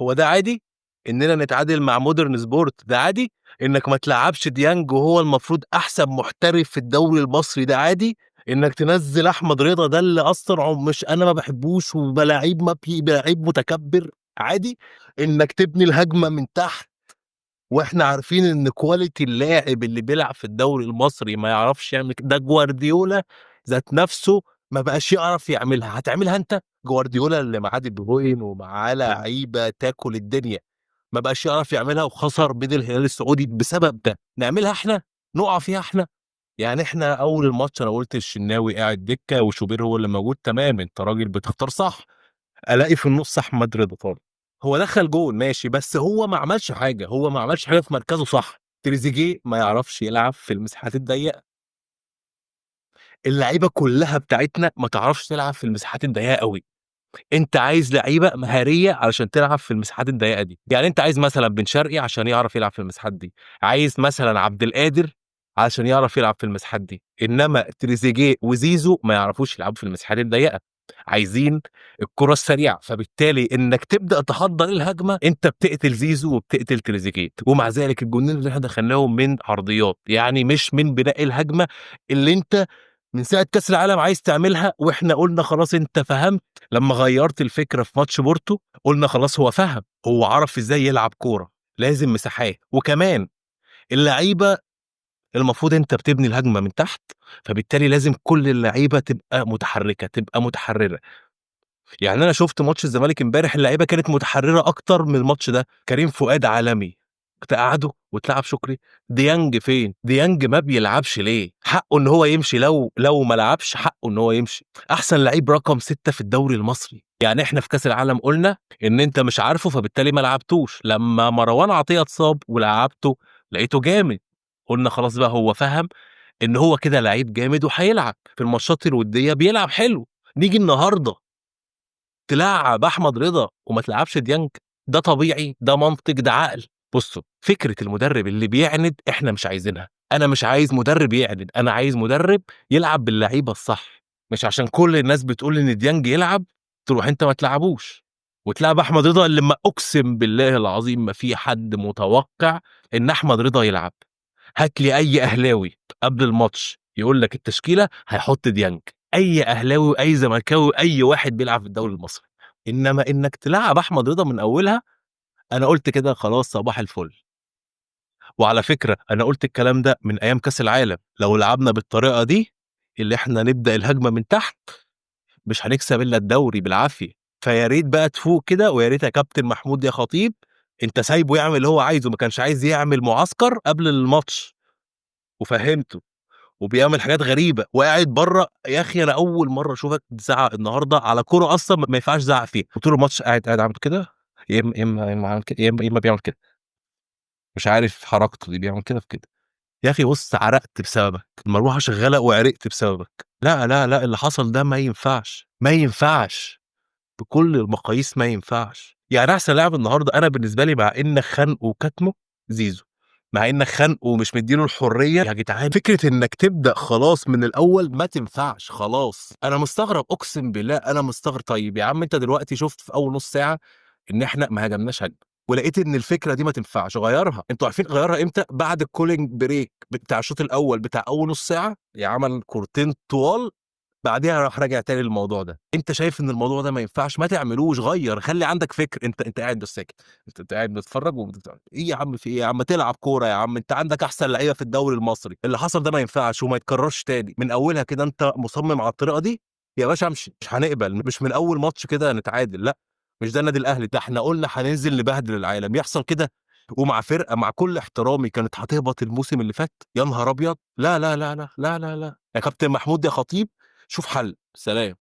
هو ده عادي؟ إننا نتعادل مع مودرن سبورت ده عادي؟ إنك ما تلعبش ديانج وهو المفروض أحسن محترف في الدوري المصري ده عادي؟ إنك تنزل أحمد رضا ده اللي أصلا مش أنا ما بحبوش وبلاعيب ما بلاعيب متكبر عادي؟ إنك تبني الهجمة من تحت واحنا عارفين ان كواليتي اللاعب اللي بيلعب في الدوري المصري ما يعرفش يعمل ده. جوارديولا ذات نفسه ما بقاش يعرف يعملها، هتعملها انت؟ جوارديولا اللي معاه دي بروين ومعاه لعيبه تاكل الدنيا ما بقاش يعرف يعملها وخسر بين الهلال السعودي بسبب ده، نعملها احنا؟ نقع فيها احنا؟ يعني احنا اول الماتش انا قلت الشناوي قاعد دكه وشوبير هو اللي موجود، تمام انت راجل بتختار صح. الاقي في النص احمد رضا طالع، هو دخل جول ماشي بس هو ما عملش حاجه، هو ما عملش حاجه في مركزه صح. تريزيجيه ما يعرفش يلعب في المساحات الضيقه، اللعيبه كلها بتاعتنا ما تعرفش تلعب في المساحات الضيقه قوي. انت عايز لعيبه مهاريه علشان تلعب في المساحات الضيقه دي، يعني انت عايز مثلا بن شرقي عشان يعرف يلعب في المساحات دي، عايز مثلا عبد القادر عشان يعرف يلعب في المساحات دي، انما تريزيجيه وزيزو ما يعرفوش يلعبوا في المساحات الضيقه، عايزين الكره السريعه. فبالتالي انك تبدا تحضر الهجمه انت بتقتل زيزو وبتقتل تريزيجيه، ومع ذلك الجونين اللي احنا دخلناهم من عرضيات، يعني مش من بناء الهجمه اللي انت من ساعه كاس العالم عايز تعملها. واحنا قلنا خلاص انت فهمت لما غيرت الفكره في ماتش بورتو، قلنا خلاص هو فهم، هو عرف ازاي يلعب كوره، لازم مساحات. وكمان اللعيبه المفروض انت بتبني الهجمه من تحت، فبالتالي لازم كل اللعيبه تبقى متحركه تبقى متحرره. يعني انا شفت ماتش الزمالك امبارح اللعيبه كانت متحرره اكتر من الماتش ده. كريم فؤاد عالمي تقعده وتلعب شكري. ديانج فين؟ ديانج ما بيلعبش ليه؟ حقه ان هو يمشي، لو ما لعبش حقه ان هو يمشي. احسن لعيب رقم 6 في الدوري المصري، يعني احنا في كاس العالم قلنا ان انت مش عارفه فبالتالي ما لعبتوش. لما مروان عطية اتصاب ولعبته لقيته جامد، قلنا خلاص بقى هو فهم ان هو كده لعيب جامد وهيلعب في الماتشات الوديه بيلعب حلو. نيجي النهارده تلعب احمد رضا وما تلعبش ديانج؟ ده طبيعي؟ ده منطق؟ ده عقل؟ بصوا، فكره المدرب اللي بيعند احنا مش عايزينها. انا مش عايز مدرب يعند، انا عايز مدرب يلعب باللعيبه الصح. مش عشان كل الناس بتقول ان ديانج يلعب تروح انت ما تلعبوش وتلعب احمد رضا اللي ما اقسم بالله العظيم ما في حد متوقع ان احمد رضا يلعب. هات لي اي اهلاوي قبل الماتش يقول لك التشكيله هيحط ديانج، اي اهلاوي واي زملكاوي اي واحد بيلعب في الدوري المصري. انما انك تلعب احمد رضا من اولها، انا قلت كده خلاص صباح الفل. وعلى فكره انا قلت الكلام ده من ايام كاس العالم، لو لعبنا بالطريقه دي اللي احنا نبدا الهجمه من تحت مش هنكسب الا الدوري بالعافيه. فيا ريت بقى تفوق كده، ويا ريت يا كابتن محمود يا خطيب انت سايبه يعمل اللي هو عايزه، ما كانش عايز يعمل معسكر قبل الماتش وفهمته وبيعمل حاجات غريبه وقاعد بره. يا اخي انا اول مره اشوفك تزعق النهارده على كوره اصلا ما ينفعش تزعق فيها. طول الماتش قاعد عامل كده، يا اما عامل كده، يا اما بيعمل كده، مش عارف حركته دي بيعمل كده في كده. يا اخي بص عرقت بسببك، المروحه شغاله وعرقت بسببك. لا لا لا، اللي حصل ده ما ينفعش، ما ينفعش بكل المقاييس، ما ينفعش. يعني احسن لاعب النهارده انا بالنسبه لي مع انك خانقه وكتمه زيزو، مع انك خانقه ومش مديله الحريه. يا جدعان فكره انك تبدا خلاص من الاول ما تنفعش خلاص. انا مستغرب اقسم بالله، انا مستغرب. طيب يا عم انت دلوقتي شفت في اول نص ساعه ان احنا ما هاجمناش هجمه، ولقيت ان الفكره دي ما تنفعش، غيرها. انتوا عارفين غيرها امتى؟ بعد الكولينج بريك بتاع الشوط الاول بتاع اول نص ساعه، عمل كورتين طوال بعديها راح راجع تاني للموضوع ده. انت شايف ان الموضوع ده ما ينفعش، ما تعملوش، غير، خلي عندك فكر. انت قاعد بس ساكت، انت قاعد بتتفرج ايه يا عم؟ في ايه يا عم؟ تلعب كوره يا عم، انت عندك احسن لعيبه في الدوري المصري. اللي حصل ده ما ينفعش وما يتكررش تاني من اولها كده. انت مصمم على الطريقه دي يا باشا امشي، مش هنقبل. مش من اول ماتش كده نتعادل، لا. مش ده النادي الاهلي ده، احنا قلنا هننزل نبهدل العالم، يحصل كده ومع فرقه مع كل احترامي كانت هتهبط الموسم اللي فات؟ يا نهار ابيض. لا لا لا لا لا لا لا يا كابتن محمود يا خطيب، شوف حل. سلام.